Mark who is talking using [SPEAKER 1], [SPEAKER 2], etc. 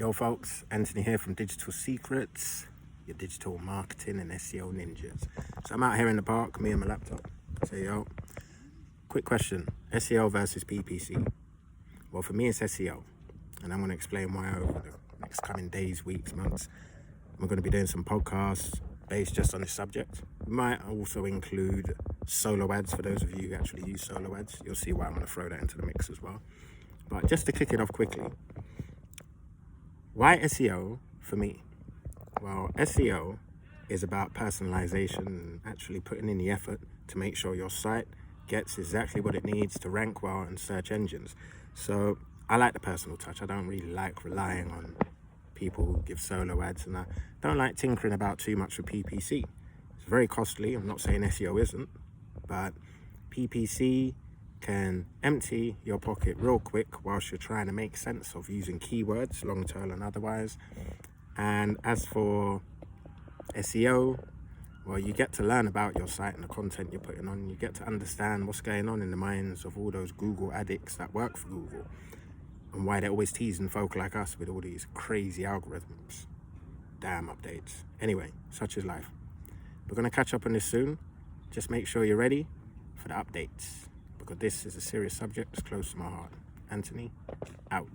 [SPEAKER 1] Yo folks, Anthony here from Digital Secretz, your digital marketing and SEO ninjas. So I'm out here in the park, me and my laptop. So yo, quick question, SEO versus PPC. Well, for me it's SEO, and I'm going to explain why over the next coming days, weeks, months. We're going to be doing some podcasts based just on this subject. We might also include solo ads for those of you who actually use solo ads. You'll see why I'm going to throw that into the mix as well. But just to kick it off quickly, why SEO for me? Well, SEO is about personalization and actually putting in the effort to make sure your site gets exactly what it needs to rank well in search engines. So I like the personal touch. I don't really like relying on people who give solo ads, and I don't like tinkering about too much with PPC. It's very costly. I'm not saying SEO isn't, but PPC can empty your pocket real quick whilst you're trying to make sense of using keywords, long term and otherwise. And as for SEO, well, you get to learn about your site and the content you're putting on. You get to understand what's going on in the minds of all those Google addicts that work for Google and why they're always teasing folk like us with all these crazy algorithms. Damn updates. Anyway, such is life. We're going to catch up on this soon. Just make sure you're ready for the updates, because this is a serious subject that's close to my heart. Anthony, out.